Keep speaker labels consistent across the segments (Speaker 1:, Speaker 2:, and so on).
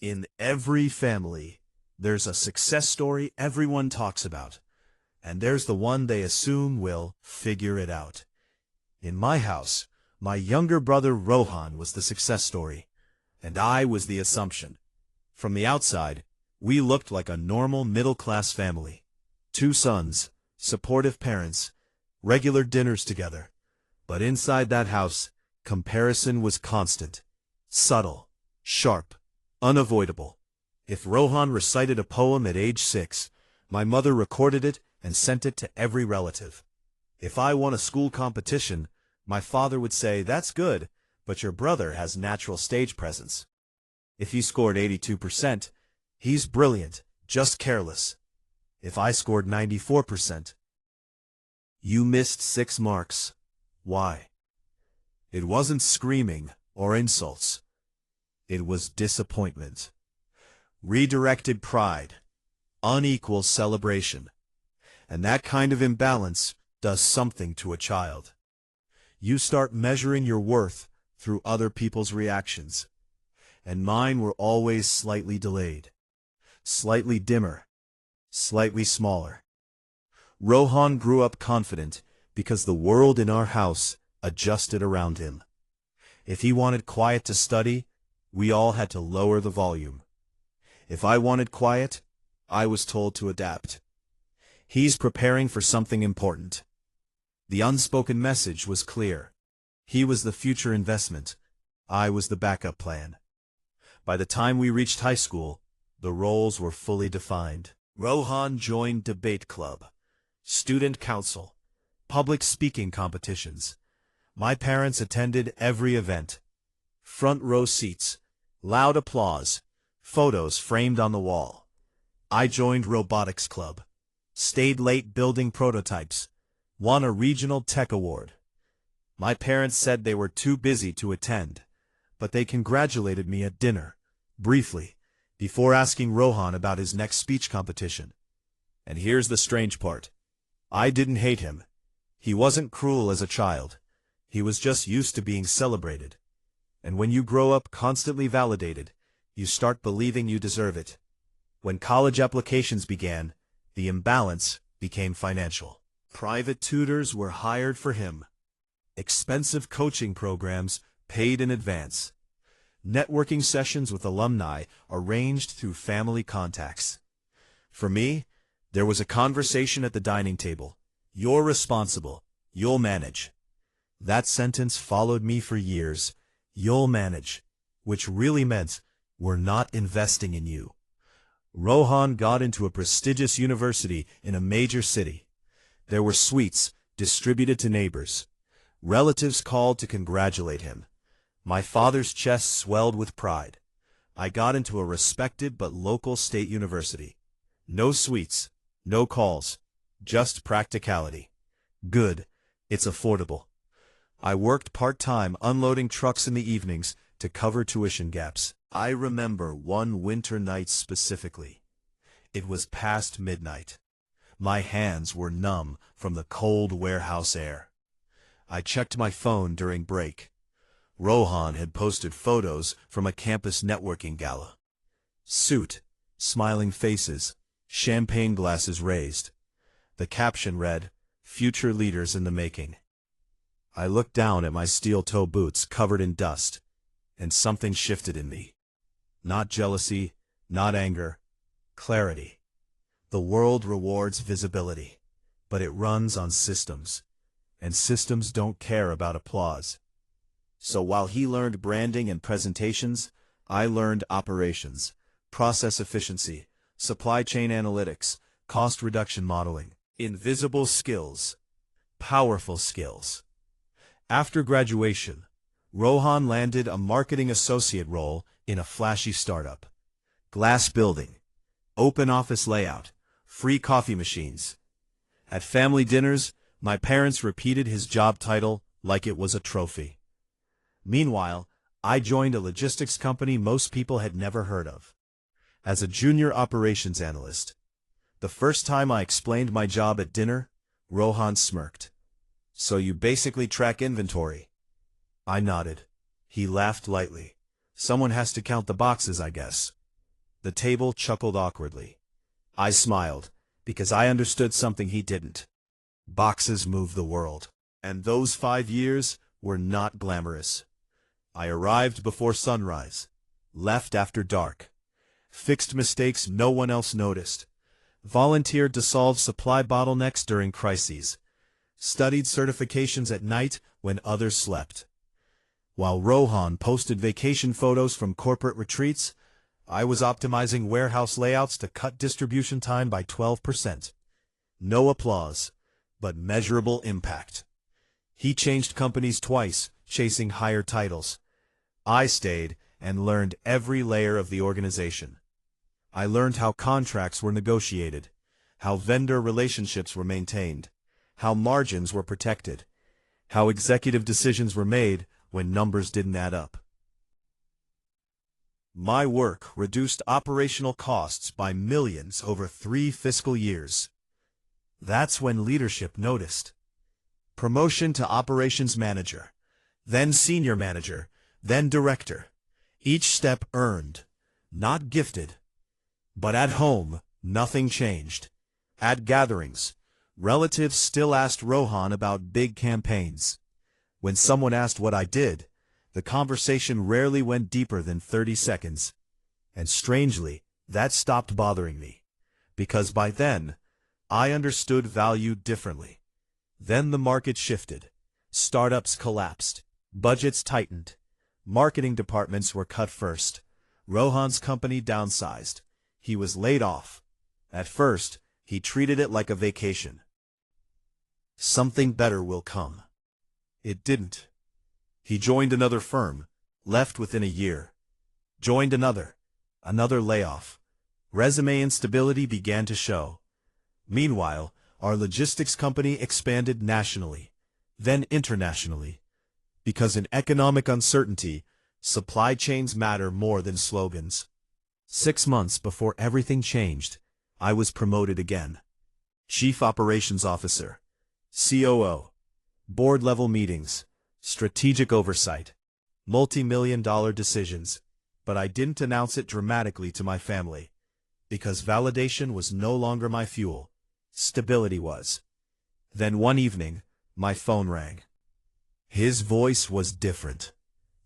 Speaker 1: In every family, there's a success story everyone talks about, and there's the one they assume will figure it out. In my house, my younger brother Rohan was the success story, and I was the assumption. From the outside, we looked like a normal middle-class family. 2 sons, supportive parents, regular dinners together. But inside that house, comparison was constant, subtle, sharp, unavoidable. If Rohan recited a poem at age 6, my mother recorded it and sent it to every relative. If I won a school competition, my father would say, "That's good, but your brother has natural stage presence." If he scored 82%, "He's brilliant, just careless." If I scored 94%, "You missed 6 marks. Why?" It wasn't screaming or insults. It was disappointment. Redirected pride. Unequal celebration. And that kind of imbalance does something to a child. You start measuring your worth through other people's reactions. And mine were always slightly delayed. Slightly dimmer. Slightly smaller. Rohan grew up confident because the world in our house adjusted around him. If he wanted quiet to study, we all had to lower the volume. If I wanted quiet, I was told to adapt. He's preparing for something important. The unspoken message was clear. He was the future investment. I was the backup plan. By the time we reached high school, the roles were fully defined. Rohan joined debate club, student council, public speaking competitions. My parents attended every event. Front row seats, loud applause, photos framed on the wall. I joined robotics club, stayed late building prototypes, won a regional tech award. My parents said they were too busy to attend, but they congratulated me at dinner, briefly, before asking Rohan about his next speech competition. And here's the strange part. I didn't hate him. He wasn't cruel as a child. He was just used to being celebrated. And when you grow up constantly validated, you start believing you deserve it. When college applications began, the imbalance became financial. Private tutors were hired for him. Expensive coaching programs paid in advance. Networking sessions with alumni arranged through family contacts. For me, there was a conversation at the dining table. "You're responsible. You'll manage." That sentence followed me for years. "You'll manage," which really meant we're not investing in you. Rohan got into a prestigious university in a major city. There were suites distributed to neighbors. Relatives called to congratulate him. My father's chest swelled with pride. I got into a respected but local state university. No suites, no calls, just practicality. Good, it's affordable. I worked part-time unloading trucks in the evenings to cover tuition gaps. I remember one winter night specifically. It was past midnight. My hands were numb from the cold warehouse air. I checked my phone during break. Rohan had posted photos from a campus networking gala. Suit, smiling faces, champagne glasses raised. The caption read, "Future leaders in the making." I looked down at my steel-toe boots covered in dust, and something shifted in me. Not jealousy, not anger, clarity. The world rewards visibility, but it runs on systems, and systems don't care about applause. So while he learned branding and presentations, I learned operations, process efficiency, supply chain analytics, cost reduction modeling. Invisible skills, powerful skills. After graduation, Rohan landed a marketing associate role in a flashy startup. Glass building, open office layout, free coffee machines. At family dinners, my parents repeated his job title like it was a trophy. Meanwhile, I joined a logistics company most people had never heard of. As a junior operations analyst. The first time I explained my job at dinner, Rohan smirked. "So you basically track inventory?" I nodded. He laughed lightly. "Someone has to count the boxes, I guess." The table chuckled awkwardly. I smiled, because I understood something he didn't. Boxes move the world. And those 5 years were not glamorous. I arrived before sunrise, left after dark, fixed mistakes no one else noticed, volunteered to solve supply bottlenecks during crises, studied certifications at night when others slept. While Rohan posted vacation photos from corporate retreats, I was optimizing warehouse layouts to cut distribution time by 12%. No applause, but measurable impact. He changed companies twice, chasing higher titles. I stayed and learned every layer of the organization. I learned how contracts were negotiated, how vendor relationships were maintained, how margins were protected, how executive decisions were made when numbers didn't add up. My work reduced operational costs by millions over 3 fiscal years. That's when leadership noticed. Promotion to operations manager, then senior manager, then director. Each step earned, not gifted. But at home, nothing changed. At gatherings, relatives still asked Rohan about big campaigns. When someone asked what I did, the conversation rarely went deeper than 30 seconds. And strangely, that stopped bothering me. Because by then, I understood value differently. Then the market shifted. Startups collapsed. Budgets tightened. Marketing departments were cut first. Rohan's company downsized. He was laid off. At first, he treated it like a vacation. Something better will come. It didn't. He joined another firm, left within a year. Joined another layoff. Resume instability began to show. Meanwhile, our logistics company expanded nationally, then internationally. Because in economic uncertainty, supply chains matter more than slogans. 6 months before everything changed, I was promoted again. Chief Operations Officer, COO, board-level meetings, strategic oversight, multi-million-dollar decisions, but I didn't announce it dramatically to my family, because validation was no longer my fuel. Stability was. Then one evening, my phone rang. His voice was different,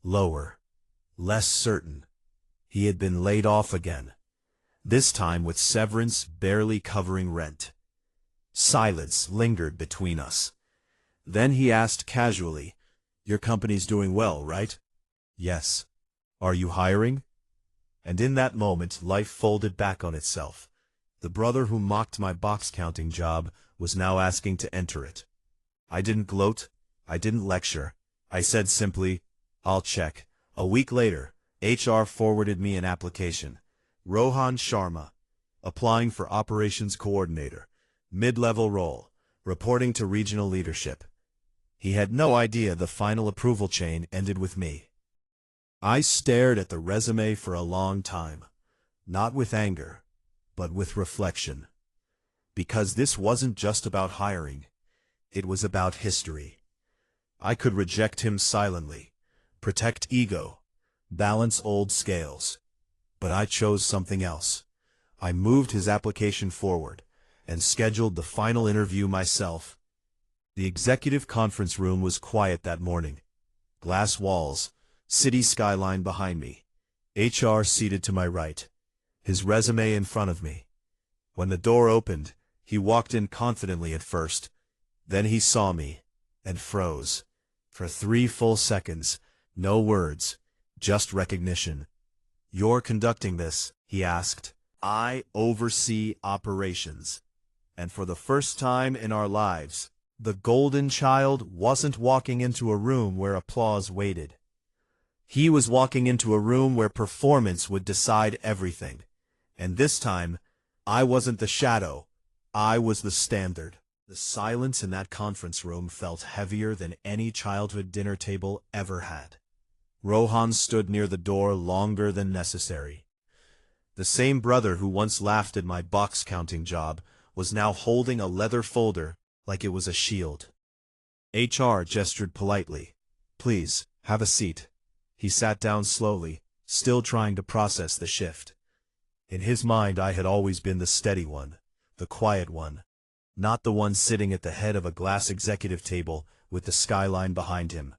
Speaker 1: lower, less certain. He had been laid off again, this time with severance barely covering rent. Silence lingered between us. Then he asked casually, "Your company's doing well, right?" "Yes." "Are you hiring?" And in that moment, life folded back on itself. The brother who mocked my box-counting job was now asking to enter it. I didn't gloat. I didn't lecture. I said simply, "I'll check." A week later, HR forwarded me an application. Rohan Sharma, applying for operations coordinator, mid-level role, reporting to regional leadership. He had no idea the final approval chain ended with me. I stared at the resume for a long time, not with anger, but with reflection. Because this wasn't just about hiring, it was about history. I could reject him silently, protect ego, balance old scales. But I chose something else. I moved his application forward and scheduled the final interview myself. The executive conference room was quiet that morning. Glass walls, city skyline behind me. HR seated to my right, his resume in front of me. When the door opened, he walked in confidently at first. Then he saw me and froze. For 3 full seconds, no words, just recognition. "You're conducting this?" he asked. "I oversee operations." And for the first time in our lives, the golden child wasn't walking into a room where applause waited. He was walking into a room where performance would decide everything. And this time, I wasn't the shadow, I was the standard. The silence in that conference room felt heavier than any childhood dinner table ever had. Rohan stood near the door longer than necessary. The same brother who once laughed at my box-counting job was now holding a leather folder like it was a shield. HR gestured politely. "Please, have a seat." He sat down slowly, still trying to process the shift. In his mind I had always been the steady one, the quiet one, not the one sitting at the head of a glass executive table with the skyline behind him.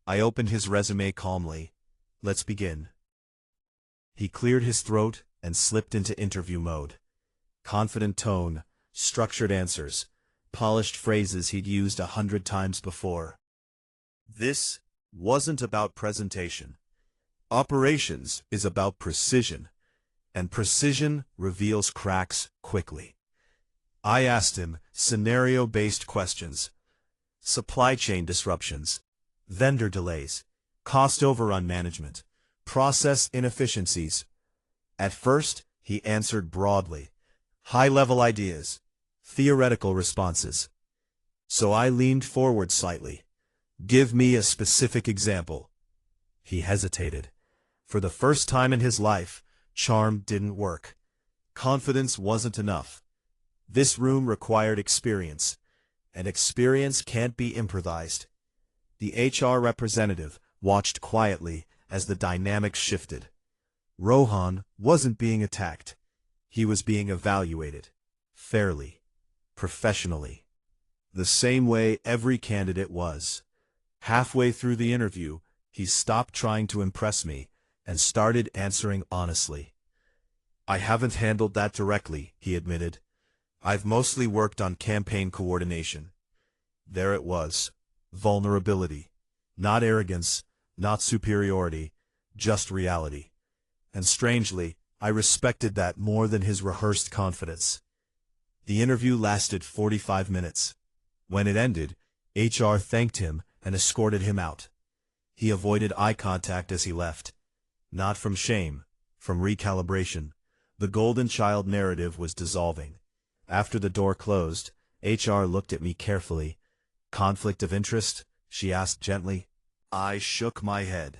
Speaker 1: I opened his resume calmly. Let's begin. He cleared his throat and slipped into interview mode. Confident tone, structured answers, polished phrases he'd used 100 times before. This wasn't about presentation. Operations is about precision, and precision reveals cracks quickly. I asked him scenario-based questions. Supply chain disruptions, vendor delays, cost overrun management, process inefficiencies. At first, he answered broadly, high-level ideas, theoretical responses. So I leaned forward slightly. Give me a specific example. He hesitated. For the first time in his life, charm didn't work. Confidence wasn't enough. This room required experience, and experience can't be improvised. The HR representative watched quietly as the dynamic shifted. Rohan wasn't being attacked. He was being evaluated. Fairly. Professionally. The same way every candidate was. Halfway through the interview, he stopped trying to impress me and started answering honestly. I haven't handled that directly, he admitted. I've mostly worked on campaign coordination. There it was. Vulnerability. Not arrogance, not superiority, just reality. And strangely, I respected that more than his rehearsed confidence. The interview lasted 45 minutes. When it ended, HR thanked him and escorted him out. He avoided eye contact as he left. Not from shame, from recalibration. The golden child narrative was dissolving. After the door closed, HR looked at me carefully. Conflict of interest? She asked gently. I shook my head.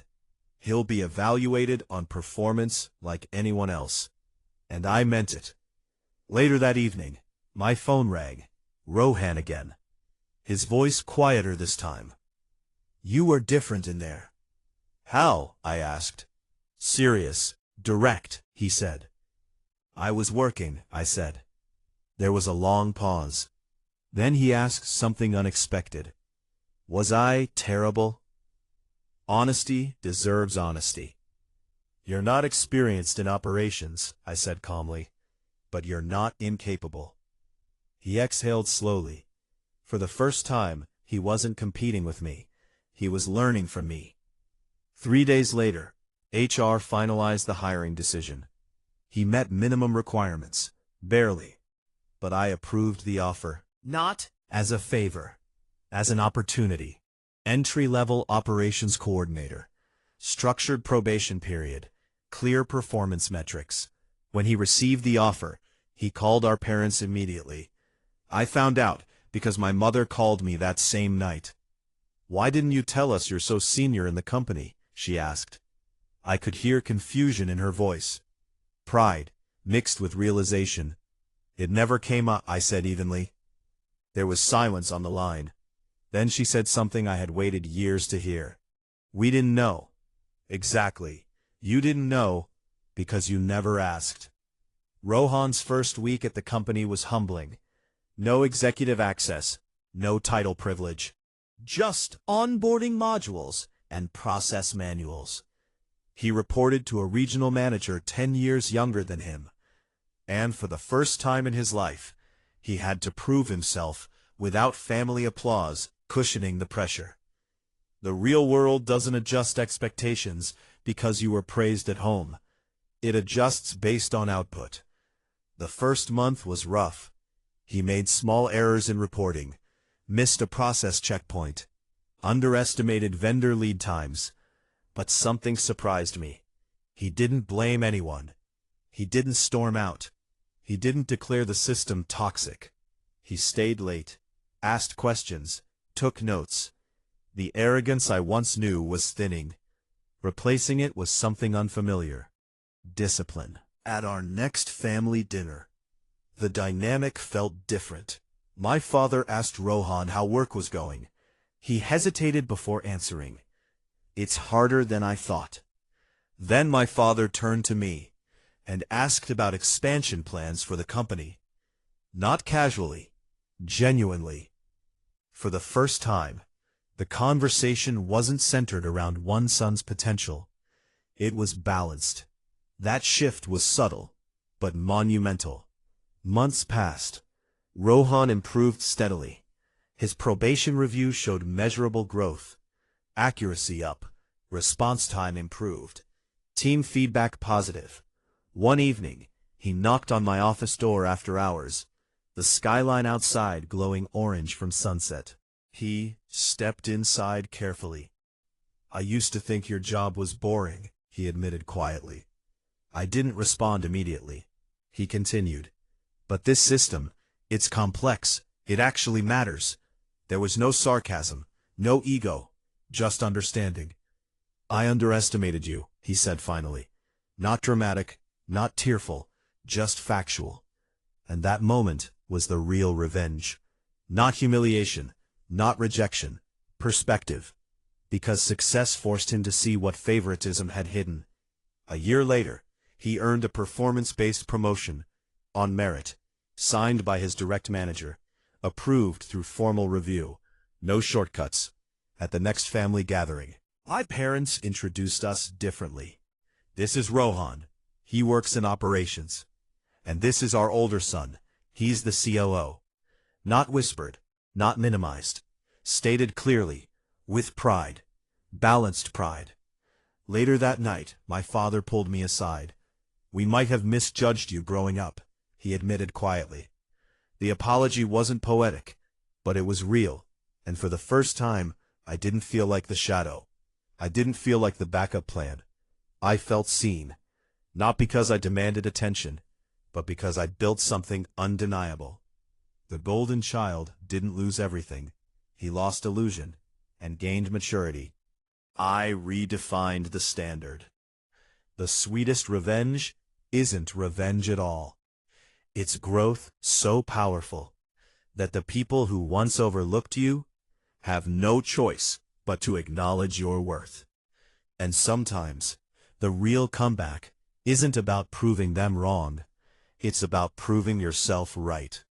Speaker 1: He'll be evaluated on performance like anyone else. And I meant it. Later that evening, my phone rang. Rohan again. His voice quieter this time. You were different in there. How? I asked. Serious, direct, he said. I was working, I said. There was a long pause. Then he asked something unexpected. Was I terrible? Honesty deserves honesty. You're not experienced in operations, I said calmly, but you're not incapable. He exhaled slowly. For the first time, he wasn't competing with me. He was learning from me. 3 days later, HR finalized the hiring decision. He met minimum requirements, barely. But I approved the offer, not as a favor, as an opportunity. Entry-level operations coordinator, structured probation period, clear performance metrics. When he received the offer, he called our parents immediately. I found out because my mother called me that same night. Why didn't you tell us you're so senior in the company? She asked. I could hear confusion in her voice. Pride, mixed with realization. It never came up, I said evenly. There was silence on the line. Then she said something I had waited years to hear. We didn't know. Exactly. You didn't know because you never asked. Rohan's first week at the company was humbling. No executive access, no title privilege. Just onboarding modules and process manuals. He reported to a regional manager 10 years younger than him. And for the first time in his life, he had to prove himself without family applause cushioning the pressure. The real world doesn't adjust expectations because you were praised at home. It adjusts based on output. The first month was rough. He made small errors in reporting, missed a process checkpoint, underestimated vendor lead times. But something surprised me. He didn't blame anyone. He didn't storm out. He didn't declare the system toxic. He stayed late, asked questions, took notes. The arrogance I once knew was thinning. Replacing it was something unfamiliar. Discipline. At our next family dinner, the dynamic felt different. My father asked Rohan how work was going. He hesitated before answering. It's harder than I thought. Then my father turned to me. and asked about expansion plans for the company. Not casually, genuinely. For the first time, the conversation wasn't centered around one son's potential. It was balanced. That shift was subtle, but monumental. Months passed. Rohan improved steadily. His probation review showed measurable growth. Accuracy up. Response time improved. Team feedback positive. One evening, he knocked on my office door after hours, the skyline outside glowing orange from sunset. He stepped inside carefully. "I used to think your job was boring," he admitted quietly. I didn't respond immediately. He continued, "But this system, it's complex. It actually matters." There was no sarcasm, no ego, just understanding. "I underestimated you," he said finally. Not dramatic, not tearful, just factual. And that moment was the real revenge. Not humiliation, not rejection, perspective. Because success forced him to see what favoritism had hidden. A year later, he earned a performance-based promotion, on merit, signed by his direct manager, approved through formal review, no shortcuts. At the next family gathering, my parents introduced us differently. "This is Rohan. He works in operations. And this is our older son. He's the COO." Not whispered, not minimized. Stated clearly, with pride. Balanced pride. Later that night, my father pulled me aside. "We might have misjudged you growing up," he admitted quietly. The apology wasn't poetic, but it was real, and for the first time, I didn't feel like the shadow. I didn't feel like the backup plan. I felt seen, not because I demanded attention, but because I built something undeniable. The golden child didn't lose everything. He lost illusion and gained maturity. I redefined the standard. The sweetest revenge isn't revenge at all. It's growth so powerful that the people who once overlooked you have no choice but to acknowledge your worth. And sometimes, the real comeback isn't about proving them wrong. It's about proving yourself right.